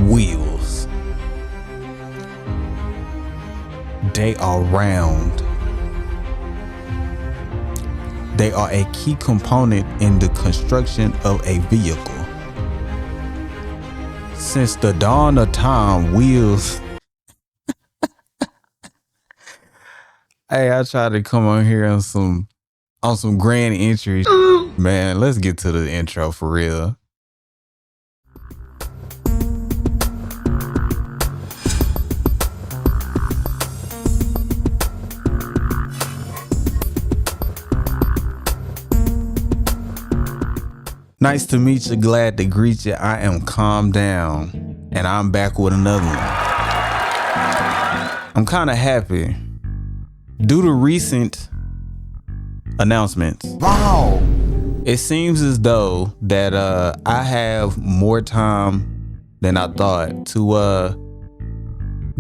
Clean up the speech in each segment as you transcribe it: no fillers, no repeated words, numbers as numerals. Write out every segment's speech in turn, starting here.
Wheels. They are round. They are a key component in the construction of a vehicle. Since the dawn of time, wheels. Hey, I tried to come on here on some grand entries. Man, let's get to the intro for real. Nice to meet you, glad to greet you. I am Calm Down, and I'm back with another one. I'm kind of happy. Due to recent announcements, wow, it seems as though that I have more time than I thought to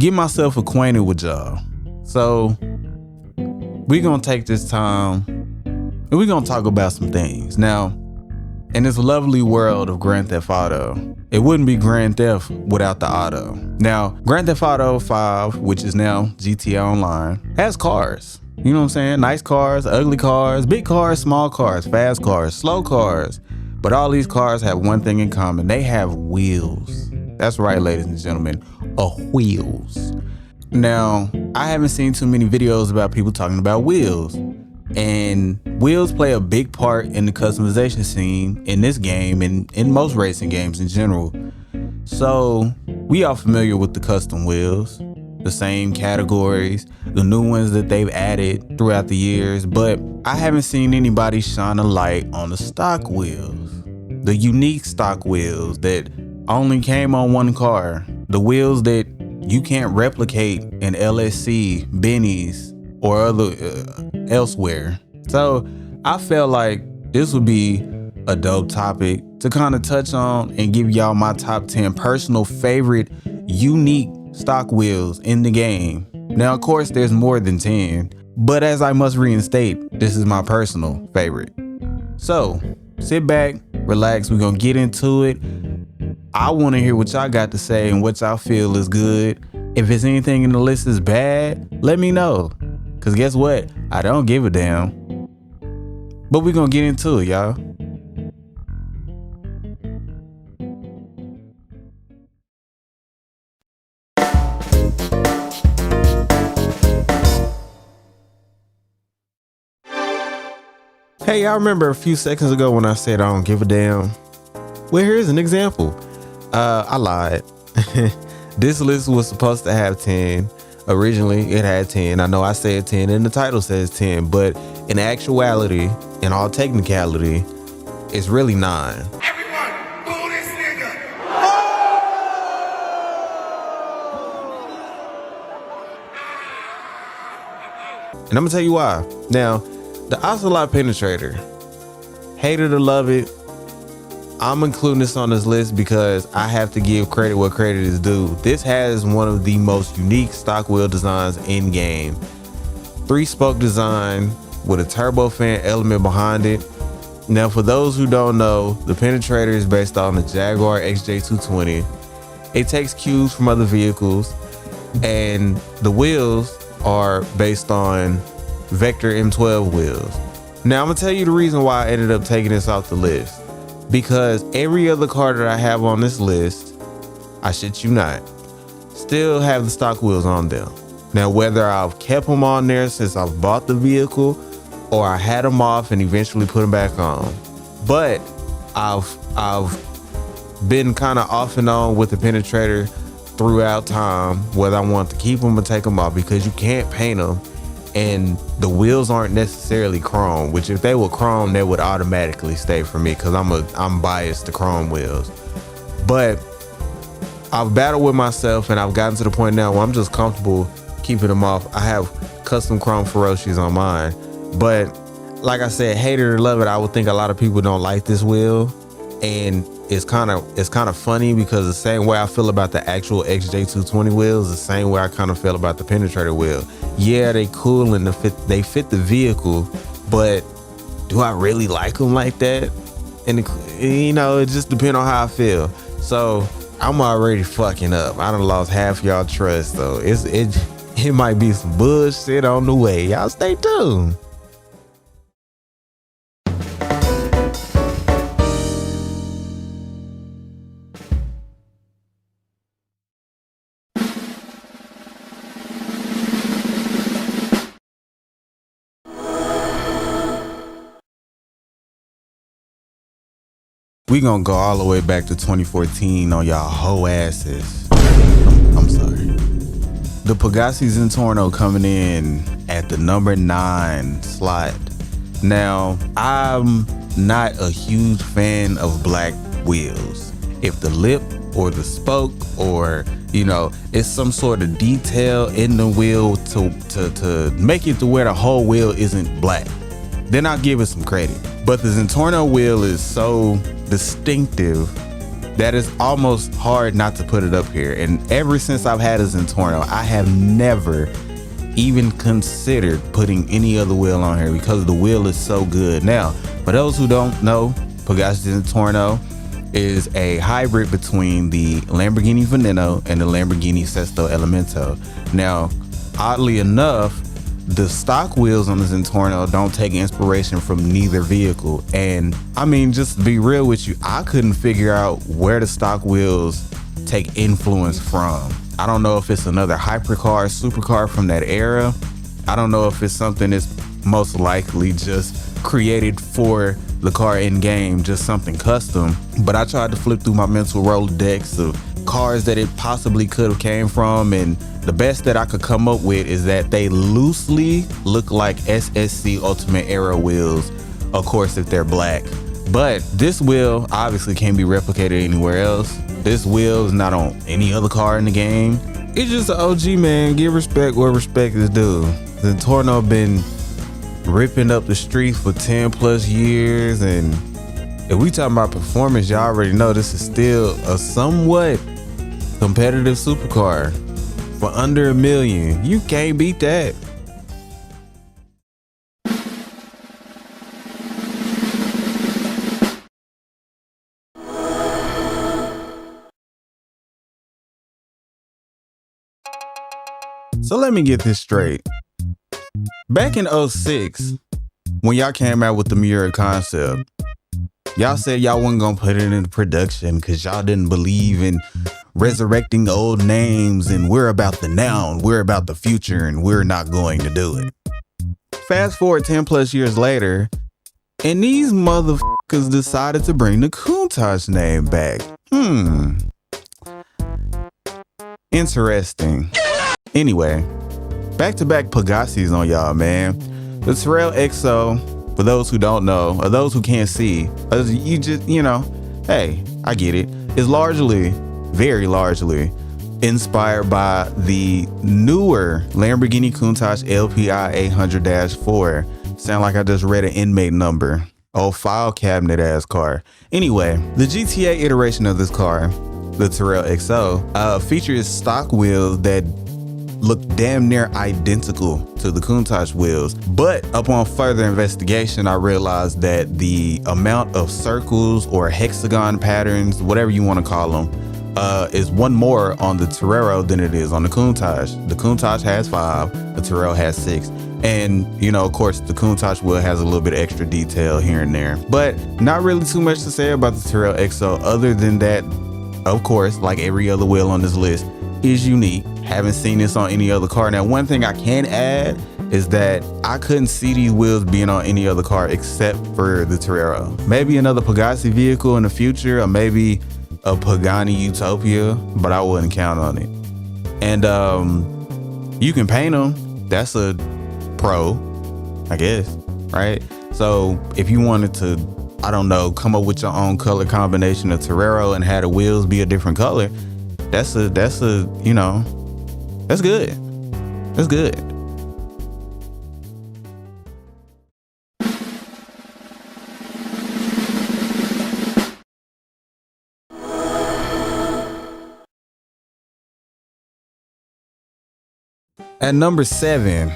get myself acquainted with y'all. So we're gonna take this time and we're gonna talk about some things. Now, in this lovely world of Grand Theft Auto, it wouldn't be Grand Theft without the auto. Now, Grand Theft Auto 5, which is now GTA Online, has cars. You know what I'm saying? Nice cars, ugly cars, big cars, small cars, fast cars, slow cars. But all these cars have one thing in common. They have wheels. That's right, ladies and gentlemen, wheels. Now, I haven't seen too many videos about people talking about wheels. And wheels play a big part in the customization scene in this game and in most racing games in general. So we are familiar with the custom wheels, the same categories, the new ones that they've added throughout the years, but I haven't seen anybody shine a light on the stock wheels, the unique stock wheels that only came on one car, the wheels that you can't replicate in LSC, Benny's, or other elsewhere. So I felt like this would be a dope topic to kind of touch on and give y'all my top 10 personal favorite unique stock wheels in the game. Now, of course, there's more than 10, but as I must reinstate, this is my personal favorite. So sit back, relax, we're gonna get into it. I want to hear what y'all got to say and what y'all feel is good. If there's anything in the list is bad, let me know. Cause guess what? I don't give a damn. But we're gonna get into it, y'all. Hey, y'all remember a few seconds ago when I said I don't give a damn? Well, here's an example. I lied. This list was supposed to have 10. Originally, it had 10. I know I said 10 and the title says 10, but in actuality, in all technicality, it's really 9. Everyone, boo this nigga! And I'm gonna tell you why. Now, the Ocelot Penetrator, hate it or love it, I'm including this on this list because I have to give credit where credit is due. This has one of the most unique stock wheel designs in game. 3-spoke design with a turbofan element behind it. Now, for those who don't know, the Penetrator is based on the Jaguar XJ220. It takes cues from other vehicles, and the wheels are based on Vector M12 wheels. Now, I'm gonna tell you the reason why I ended up taking this off the list. Because every other car that I have on this list, I shit you not, still have the stock wheels on them. Now, whether I've kept them on there since I've bought the vehicle or I had them off and eventually put them back on. But I've been kind of off and on with the Penetrator throughout time, whether I want to keep them or take them off, because you can't paint them. And the wheels aren't necessarily chrome, which if they were chrome, they would automatically stay for me because I'm biased to chrome wheels. But I've battled with myself and I've gotten to the point now where I'm just comfortable keeping them off. I have custom chrome Ferocious on mine. But like I said, hate it or love it, I would think a lot of people don't like this wheel. And it's kind of funny because the same way I feel about the actual XJ220 wheels, the same way I kind of feel about the Penetrator wheel. Yeah, they cool and they fit the vehicle, but do I really like them like that? And you know, it just depends on how I feel. So I'm already fucking up. I done lost half y'all trust, though. It might be some bullshit on the way. Y'all stay tuned. We gonna go all the way back to 2014 on y'all hoe asses. I'm sorry. The Pegassi Zentorno coming in at the number 9 slot. Now, I'm not a huge fan of black wheels. If the lip or the spoke or, it's some sort of detail in the wheel to make it to where the whole wheel isn't black, then I'll give it some credit. But the Zentorno wheel is so distinctive that it's almost hard not to put it up here. And ever since I've had a Zentorno, I have never even considered putting any other wheel on here because the wheel is so good. Now, for those who don't know, Pegassi Zentorno is a hybrid between the Lamborghini Veneno and the Lamborghini Sesto Elemento. Now, oddly enough, the stock wheels on the Zentorno don't take inspiration from neither vehicle. And I mean, just to be real with you, I couldn't figure out where the stock wheels take influence from. I don't know if it's another hypercar, supercar from that era. I don't know if it's something that's most likely just created for the car in game, just something custom. But I tried to flip through my mental Rolodex of cars that it possibly could have came from, and the best that I could come up with is that they loosely look like SSC Ultimate Era wheels, of course if they're black. But this wheel obviously can't be replicated anywhere else. This wheel is not on any other car in the game. It's just an OG, man. Give respect where respect is due. Zentorno been ripping up the streets for 10 plus years, and if we talking about performance, y'all already know this is still a somewhat competitive supercar. For under $1 million, you can't beat that. So let me get this straight. Back in 06, when y'all came out with the Miura concept, y'all said y'all wasn't gonna put it into production because y'all didn't believe in resurrecting old names, and we're about the now, and we're about the future, and we're not going to do it. Fast forward 10 plus years later, and these motherfuckers decided to bring the Countach name back. Interesting. Anyway, back-to-back Pegassis on y'all, man. The Terrell XO, for those who don't know, or those who can't see, you just, hey, I get it, is largely, very largely, inspired by the newer Lamborghini Countach LPI 800-4. Sound like I just read an inmate number. Old file cabinet ass car. Anyway, the GTA iteration of this car, the Terrell XO, features stock wheels that look damn near identical to the Countach wheels. But upon further investigation, I realized that the amount of circles or hexagon patterns, whatever you want to call them, is one more on the Torero than it is on the Countach. The Countach has 5, the Terrell has 6. And, of course, the Countach wheel has a little bit of extra detail here and there. But not really too much to say about the Terrell XO other than that, of course, like every other wheel on this list, is unique. Haven't seen this on any other car. Now, one thing I can add is that I couldn't see these wheels being on any other car except for the Torero. Maybe another Pegassi vehicle in the future, or maybe a Pagani Utopia, but I wouldn't count on it. And you can paint them. That's a pro, I guess, right? So if you wanted to, I don't know, come up with your own color combination of Torero and have the wheels be a different color, that's good. That's good. At number 7,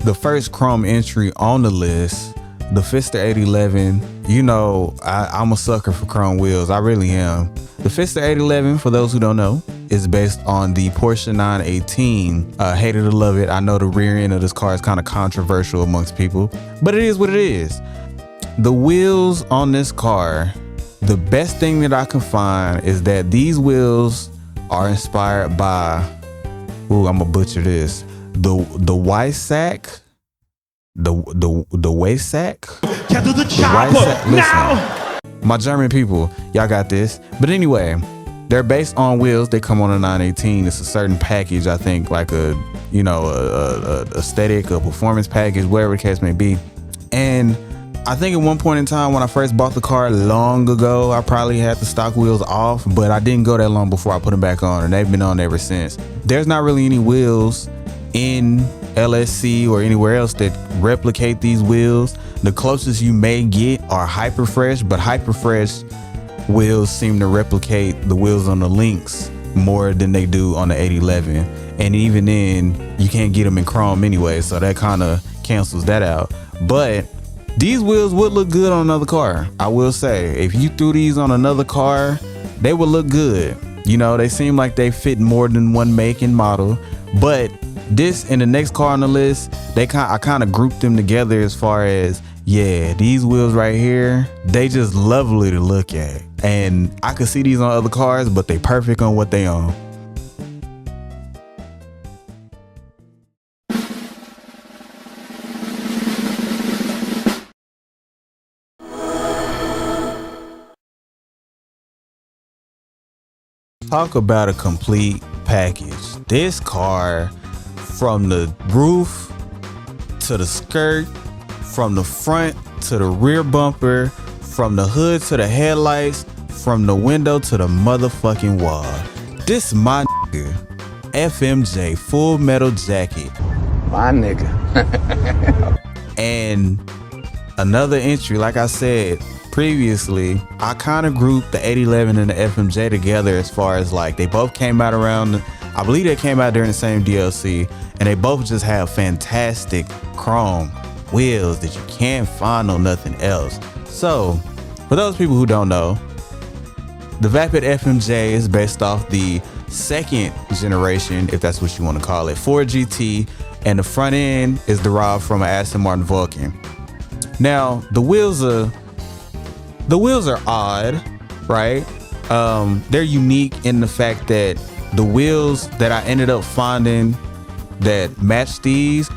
the first chrome entry on the list, the Fister 811, you know, I'm a sucker for chrome wheels. I really am. The Fister 811, for those who don't know, is based on the Porsche 918. Hate it or love it. I know the rear end of this car is kind of controversial amongst people, but it is what it is. The wheels on this car, the best thing that I can find is that these wheels are inspired by, ooh, I'm gonna butcher this, the Weissach, the Weissach. Get to the chopper now. My German people, y'all got this. But anyway, they're based on wheels. They come on a 918. It's a certain package, I think, like a, you know, a aesthetic, a performance package, whatever the case may be. And I think at one point in time when I first bought the car long ago, I probably had the stock wheels off, but I didn't go that long before I put them back on, and they've been on ever since. There's not really any wheels in LSC or anywhere else that replicate these wheels. The closest you may get are Hyperfresh, but Hyperfresh wheels seem to replicate the wheels on the Lynx more than they do on the 811. And even then, you can't get them in chrome anyway, so that kind of cancels that out. But these wheels would look good on another car. I will say, if you threw these on another car, they would look good. You know, they seem like they fit more than one make and model. But this and the next car on the list, I kind of grouped them together as far as, yeah, these wheels right here, they just lovely to look at. And I could see these on other cars, but they perfect on what they own. Talk about a complete package. This car, from the roof to the skirt, from the front to the rear bumper, from the hood to the headlights, from the window to the motherfucking wall. This my nigga, FMJ Full Metal Jacket. My nigga. And another entry, like I said previously, I kind of grouped the 811 and the FMJ together as far as like they both came out around, I believe they came out during the same DLC, and they both just have fantastic chrome wheels that you can't find on nothing else. So for those people who don't know, the Vapid FMJ is based off the second generation, if that's what you want to call it, Ford GT, and the front end is derived from an Aston Martin Vulcan. Now the wheels are odd, right? They're unique in the fact that the wheels that I ended up finding that match these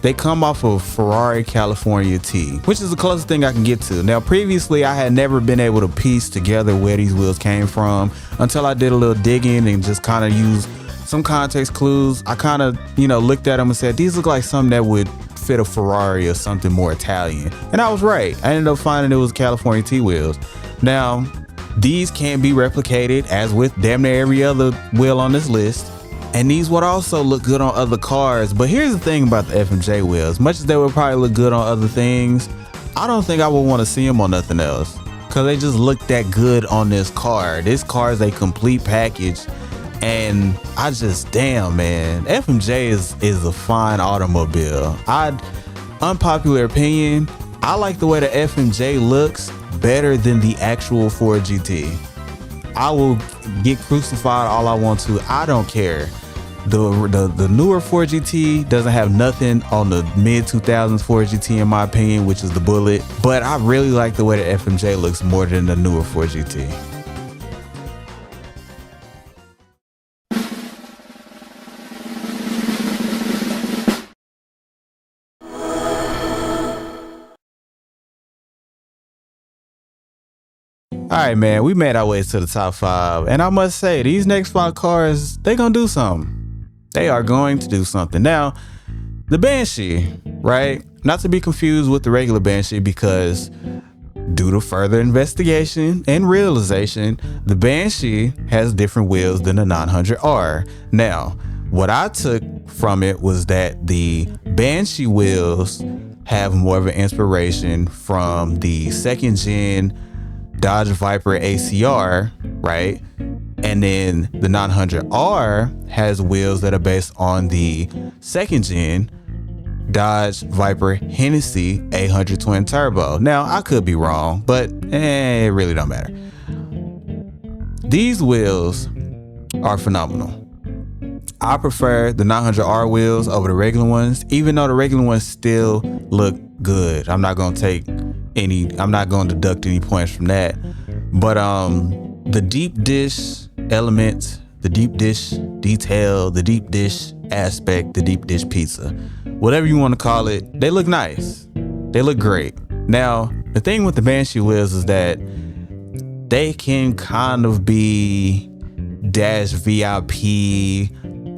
they come off of Ferrari California T, which is the closest thing I can get to. Now, previously, I had never been able to piece together where these wheels came from until I did a little digging and just kind of used some context clues. I kind of, looked at them and said, these look like something that would fit a Ferrari or something more Italian. And I was right. I ended up finding it was California T wheels. Now, these can be replicated as with damn near every other wheel on this list. And these would also look good on other cars. But here's the thing about the FMJ wheels. Much as they would probably look good on other things, I don't think I would want to see them on nothing else, because they just look that good on this car. This car is a complete package. And I just, damn, man, FMJ is a fine automobile. Unpopular opinion, I like the way the FMJ looks better than the actual Ford GT. I will get crucified all I want to. I don't care. The newer Ford GT doesn't have nothing on the mid 2000s Ford GT in my opinion, which is the Bullet. But I really like the way the FMJ looks more than the newer Ford GT. All right, man, we made our way to the top 5, and I must say, these next 5 cars, they gonna do something. They are going to do something. Now, the Banshee, right? Not to be confused with the regular Banshee, because due to further investigation and realization, the Banshee has different wheels than the 900R. Now, what I took from it was that the Banshee wheels have more of an inspiration from the second gen Dodge Viper ACR, right? And then the 900R has wheels that are based on the second gen Dodge Viper Hennessy 800 twin turbo. Now, I could be wrong, but it really don't matter. These wheels are phenomenal. I prefer the 900R wheels over the regular ones, even though the regular ones still look good. I'm not going to deduct any points from that. But the deep dish elements, the deep dish detail, the deep dish aspect, the deep dish pizza, whatever you want to call it, they look nice. They look great. Now, the thing with the Banshee wheels is that they can kind of be Dash VIP,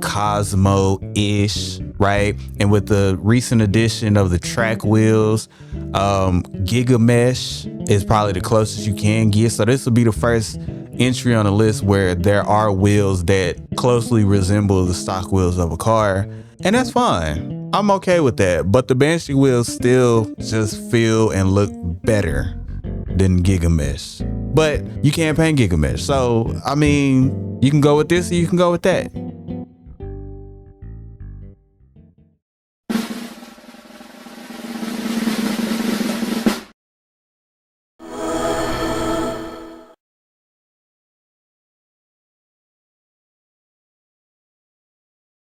Cosmo-ish, right? And with the recent addition of the track wheels, Giga Mesh is probably the closest you can get. So this will be the first entry on the list where there are wheels that closely resemble the stock wheels of a car. And that's fine. I'm okay with that. But the Banshee wheels still just feel and look better than Giga Mesh. But you can't paint Giga Mesh. So, I mean, you can go with this or you can go with that.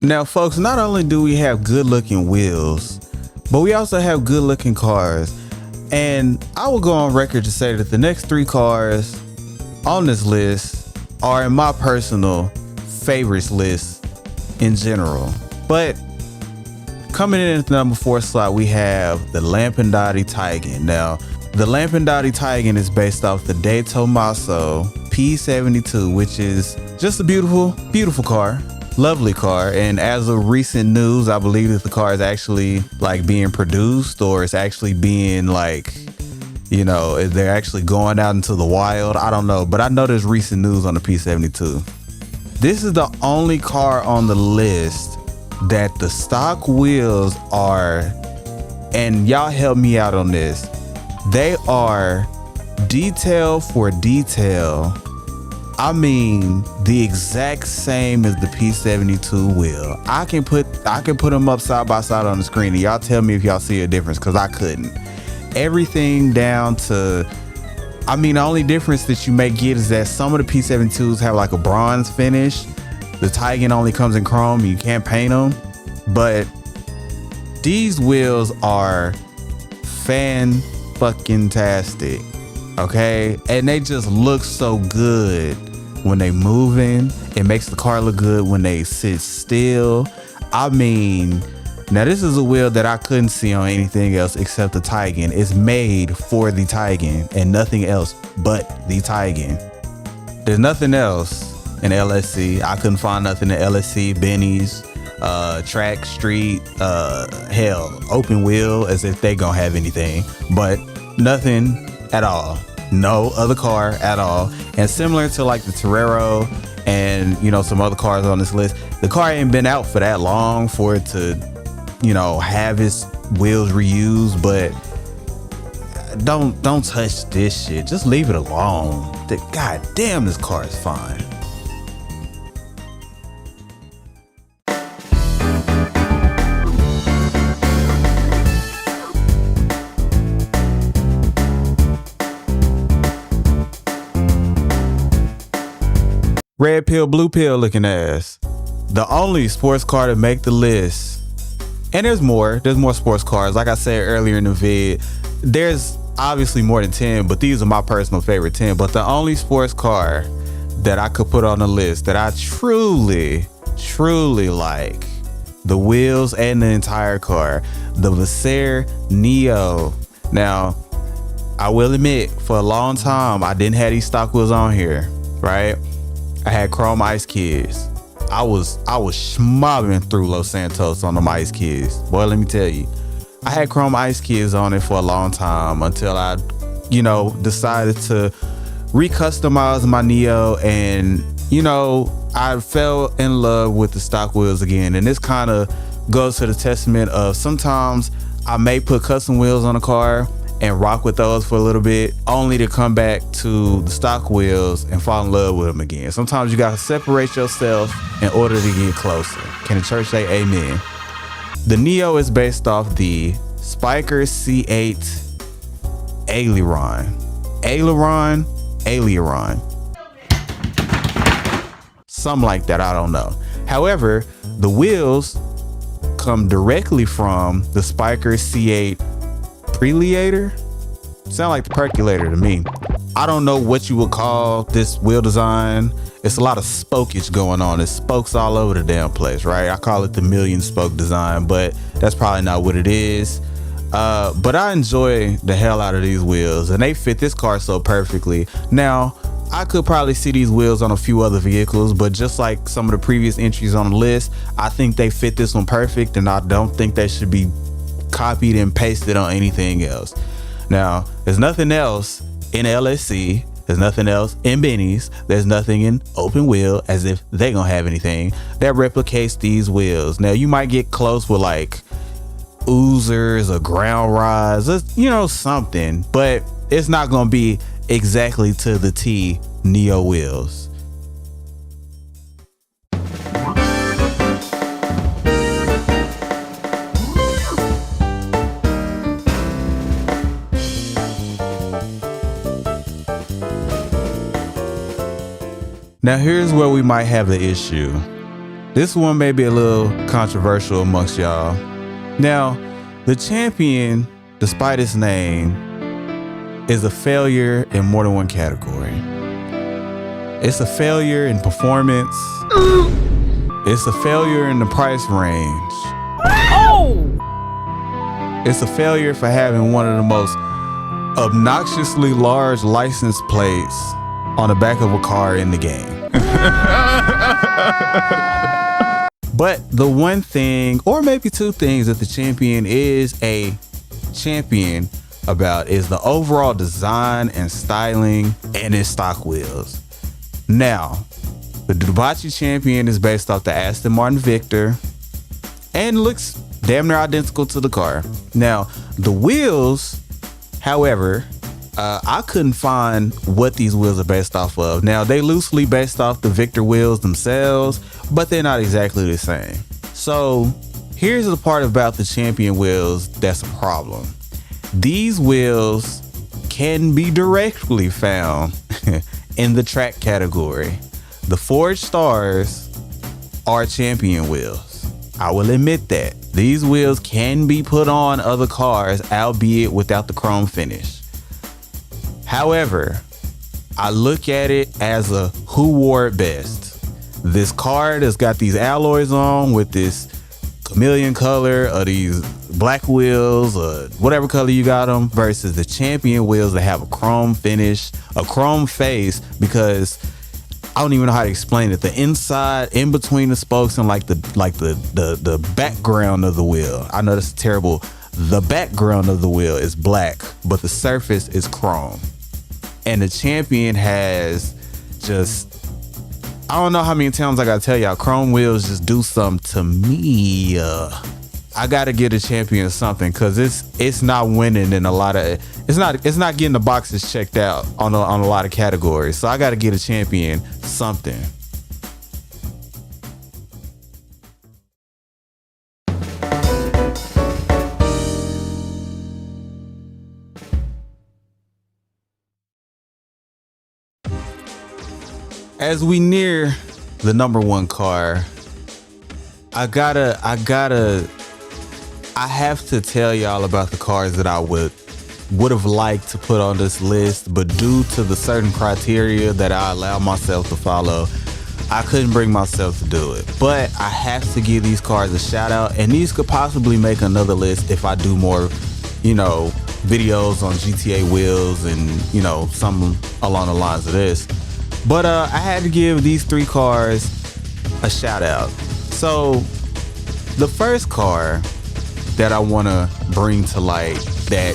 Now, folks, not only do we have good looking wheels, but we also have good looking cars. And I will go on record to say that the next 3 cars on this list are in my personal favorites list in general. But coming in at the number 4 slot, we have the Lampadati Tigan. Now, the Lampadati Tigan is based off the De Tomaso P72, which is just a beautiful, beautiful car. Lovely car. And as of recent news, I believe that the car is actually like being produced, or it's actually being like, you know, they're actually going out into the wild. I don't know, but I know there's recent news on the P72. This is the only car on the list that the stock wheels are, and y'all help me out on this, they are detail for detail. I mean, the exact same as the P72 wheel. I can put them up side by side on the screen, and y'all tell me if y'all see a difference, because I couldn't. Everything down to, I mean, the only difference that you may get is that some of the P72s have like a bronze finish. The Tigan only comes in chrome. You can't paint them. But these wheels are fan-fucking-tastic. Okay, and they just look so good when they moving. It makes the car look good when they sit still. I mean, now this is a wheel that I couldn't see on anything else except the Tigan. It's made for the Tigan and nothing else but the Tigan. There's nothing else in LSC. I couldn't find nothing in LSC, Benny's, Track, Street, hell, Open Wheel, as if they gonna have anything, but nothing at all. No other car at all. And similar to like the Torero and, you know, some other cars on this list, the car ain't been out for that long for it to, you know, have its wheels reused. But don't touch this shit. Just leave it alone. God damn, this car is fine. Red pill, blue pill looking ass. The only sports car to make the list. And there's more sports cars. Like I said earlier in the vid, there's obviously more than 10, but these are my personal favorite 10. But the only sports car that I could put on the list that I truly like, the wheels and the entire car, the Veser Neo. Now, I will admit, for a long time, I didn't have these stock wheels on here, right? I had chrome ice kids. I was schmobbing through Los Santos on them ice kids. Boy, let me tell you, I had chrome ice kids on it for a long time until I, you know, decided to recustomize my Neo, and, you know, I fell in love with the stock wheels again. And this kind of goes to the testament of sometimes I may put custom wheels on a car and rock with those for a little bit, only to come back to the stock wheels and fall in love with them again. Sometimes you gotta separate yourself in order to get closer. Can the church say amen? The Neo is based off the Spiker C8 Aileron. Aileron. Something like that, I don't know. However, the wheels come directly from the Spiker C8 Preleator. Sound like the percolator to me. I don't know what you would call this wheel design. It's a lot of spokage going on. There's spokes all over the damn place, right? I call it the million spoke design, but that's probably not what it is. But I enjoy the hell out of these wheels, and they fit this car so perfectly. Now, I could probably see these wheels on a few other vehicles, but just like some of the previous entries on the list, I think they fit this one perfect, and I don't think they should be copied and pasted on anything else. Now, there's nothing else in LSC, there's nothing else in Benny's, there's nothing in Open Wheel, as if they gonna have anything that replicates these wheels. Now, you might get close with like oozers or ground rods, you know, something, but it's not gonna be exactly to the T Neo wheels. Now here's where we might have the issue. This one may be a little controversial amongst y'all. Now, the Champion, despite its name, is a failure in more than one category. It's a failure in performance. It's a failure in the price range. It's a failure for having one of the most obnoxiously large license plates on the back of a car in the game. But the one thing, or maybe two things, that the Champion is a champion about is the overall design and styling and its stock wheels. Now, the Ducati Champion is based off the Aston Martin Victor and looks damn near identical to the car. Now, the wheels, however, I couldn't find what these wheels are based off of. Now, they loosely based off the Victor wheels themselves, but they're not exactly the same. So here's the part about the Champion wheels that's a problem. These wheels can be directly found in the track category. The Forged Stars are Champion wheels. I will admit that. These wheels can be put on other cars, albeit without the chrome finish. However, I look at it as a who wore it best. This car that's got these alloys on with this chameleon color or these black wheels or whatever color you got them versus the Champion wheels that have a chrome finish, a chrome face, because I don't even know how to explain it. The inside, in between the spokes and like the background of the wheel. I know that's terrible. The background of the wheel is black, but the surface is chrome. And the Champion has just, I don't know how many times I gotta tell y'all, chrome wheels just do something to me. I gotta give the Champion something, because it's not winning in a lot of, it's not getting the boxes checked out on a lot of categories. So I gotta give the Champion something. As we near the number one car, I have to tell y'all about the cars that I would have liked to put on this list, but due to the certain criteria that I allow myself to follow, I couldn't bring myself to do it. But I have to give these cars a shout out, and these could possibly make another list if I do more, videos on GTA wheels and, something along the lines of this. But I had to give these three cars a shout out. So the first car that I want to bring to light that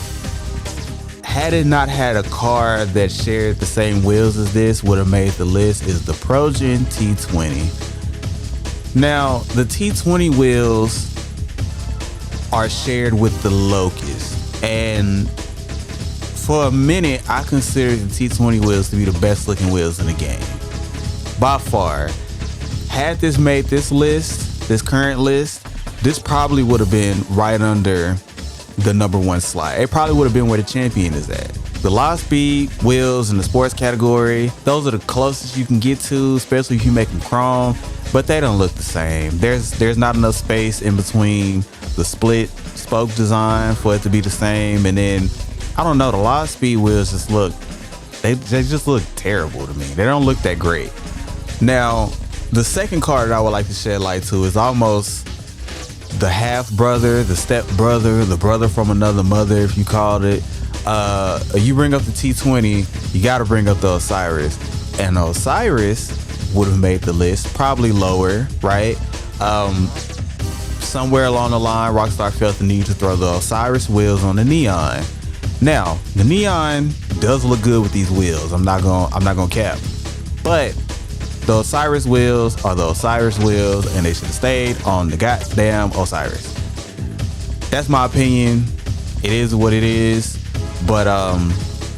had it not had a car that shared the same wheels as this would have made the list is the Progen T20. Now, the T20 wheels are shared with the Locust, and for a minute, I considered the T20 wheels to be the best looking wheels in the game. By far. Had this made this list, this current list, this probably would have been right under the #1 slot. It probably would have been where the champion is at. The Lost Speed wheels in the sports category, those are the closest you can get to, especially if you make them chrome, but they don't look the same. There's not enough space in between the split spoke design for it to be the same. And then, I don't know, the Lost Speed wheels just look, they just look terrible to me. They don't look that great. Now, the second car that I would like to shed light to is almost the half brother, the step brother, the brother from another mother, if you called it. You bring up the T20, you got to bring up the Osiris, and Osiris would have made the list, probably lower, right? Somewhere along the line, Rockstar felt the need to throw the Osiris wheels on the Neon. Now, the Neon does look good with these wheels. I'm not gonna cap, but the Osiris wheels are the Osiris wheels, and they should have stayed on the goddamn Osiris. That's my opinion. It is what it is. But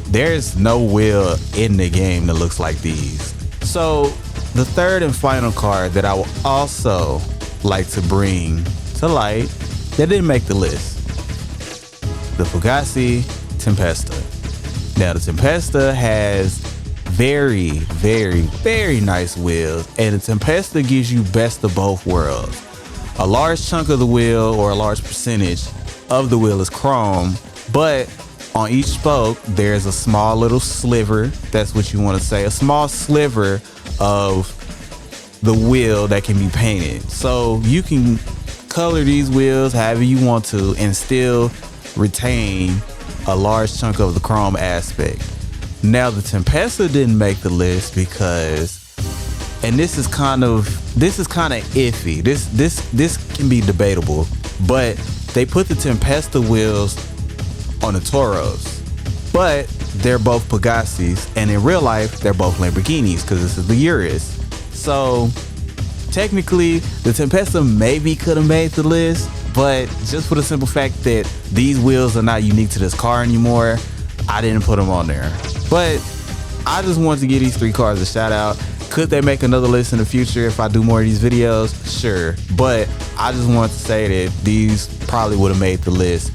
there's no wheel in the game that looks like these. So the third and final card that I will also like to bring to light that didn't make the list, the Pugasi Tempesta. Now the Tempesta has very, very, very nice wheels, and the Tempesta gives you best of both worlds. A large chunk of the wheel, or a large percentage of the wheel, is chrome, but on each spoke, there's a small little sliver, that's what you want to say, a small sliver of the wheel that can be painted. So you can color these wheels however you want to and still retain a large chunk of the chrome aspect. Now the Tempesta didn't make the list because, and this is kind of iffy. This can be debatable, but they put the Tempesta wheels on the Toros, but they're both Pugasis, and in real life they're both Lamborghinis because this is the Urus. So technically the Tempesta maybe could have made the list, but just for the simple fact that these wheels are not unique to this car anymore, I didn't put them on there. But I just wanted to give these three cars a shout out. Could they make another list in the future if I do more of these videos? Sure, but I just wanted to say that these probably would have made the list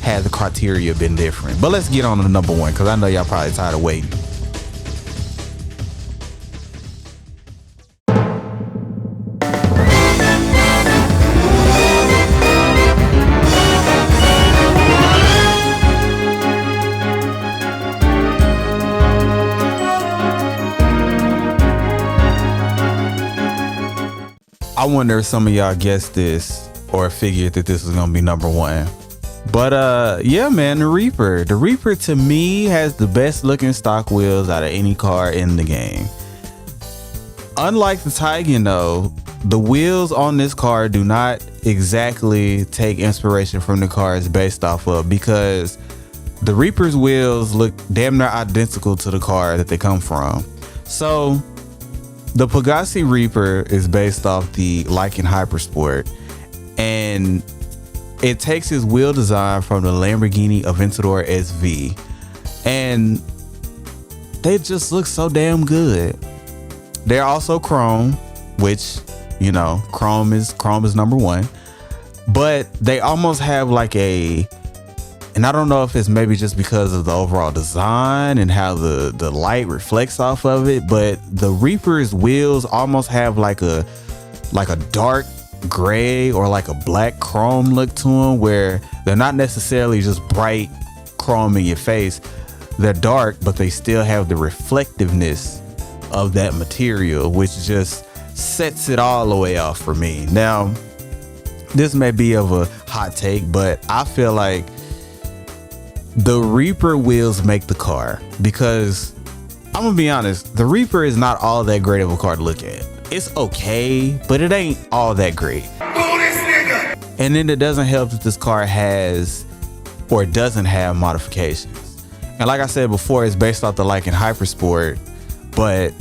had the criteria been different. But let's get on to the #1, because I know y'all probably tired of waiting. I wonder if some of y'all guessed this or figured that this was gonna be #1. But yeah, man, the Reaper. The Reaper to me has the best looking stock wheels out of any car in the game. Unlike the Tigan though, the wheels on this car do not exactly take inspiration from the car it's based off of, because the Reaper's wheels look damn near identical to the car that they come from. So the Pugasi Reaper is based off the Lykan Hypersport, and it takes his wheel design from the Lamborghini Aventador SV, and they just look so damn good. They're also chrome, which, you know, chrome is #1, but they almost have like a, and I don't know if it's maybe just because of the overall design and how the light reflects off of it, but the Reaper's wheels almost have like a dark gray or like a black chrome look to them, where they're not necessarily just bright chrome in your face. They're dark, but they still have the reflectiveness of that material, which just sets it all the way off for me. Now, this may be of a hot take, but I feel like the Reaper wheels make the car, because I'm gonna be honest, the Reaper is not all that great of a car to look at. It's okay, but it ain't all that great. And then it doesn't help that this car has or doesn't have modifications. And like I said before, it's based off the Lykan Hypersport, but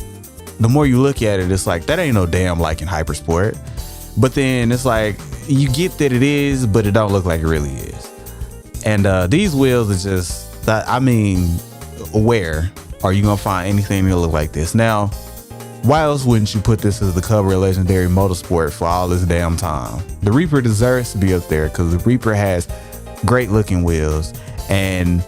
the more you look at it, it's like, that ain't no damn Lykan Hypersport. But then it's like, you get that it is, but it don't look like it really is. And these wheels are just, I mean, where are you gonna find anything that look like this? Now, Why else wouldn't you put this as the cover of Legendary Motorsport for all this damn time? The Reaper deserves to be up there because the Reaper has great looking wheels. And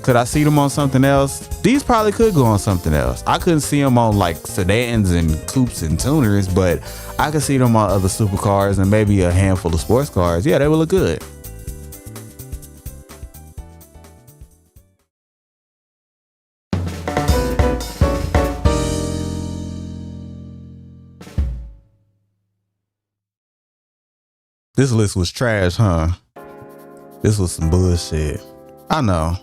could I see them on something else? These probably could go on something else. I couldn't see them on like sedans and coupes and tuners, but I could see them on other supercars and maybe a handful of sports cars. Yeah, they would look good. This list was trash, huh? This was some bullshit. I know.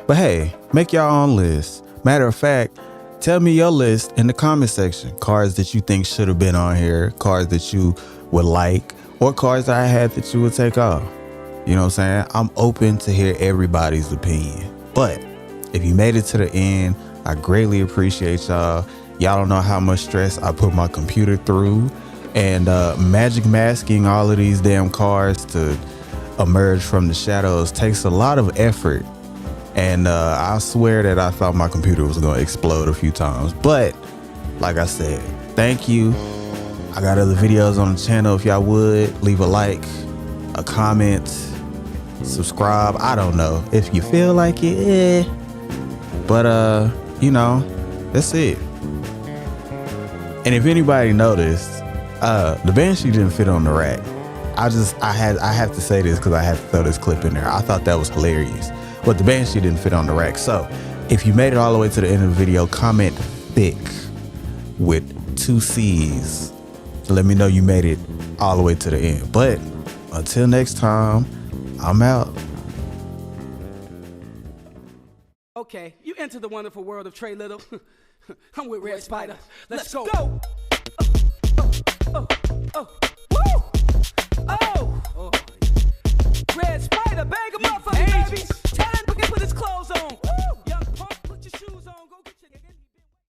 But hey, make your own list. Matter of fact, tell me your list in the comment section. Cars that you think should have been on here, cars that you would like, or cars that I had that you would take off. You know what I'm saying? I'm open to hear everybody's opinion. But if you made it to the end, I greatly appreciate y'all. Y'all don't know how much stress I put my computer through. And magic masking all of these damn cars to emerge from the shadows takes a lot of effort. And I swear that I thought my computer was going to explode a few times. But like I said, thank you. I got other videos on the channel. If y'all would, leave a like, a comment, subscribe. I don't know. If you feel like it, But you know, that's it. And if anybody noticed, the Banshee didn't fit on the rack. I have to say this because I have to throw this clip in there. I thought that was hilarious. But the Banshee didn't fit on the rack. So if you made it all the way to the end of the video, comment thick with 2 C's to let me know you made it all the way to the end. But until next time, I'm out. Okay, you enter the wonderful world of Trey Little. I'm with Red Spider. Let's go. Red Spider, bag him up for me, baby. Tell him to put his clothes on.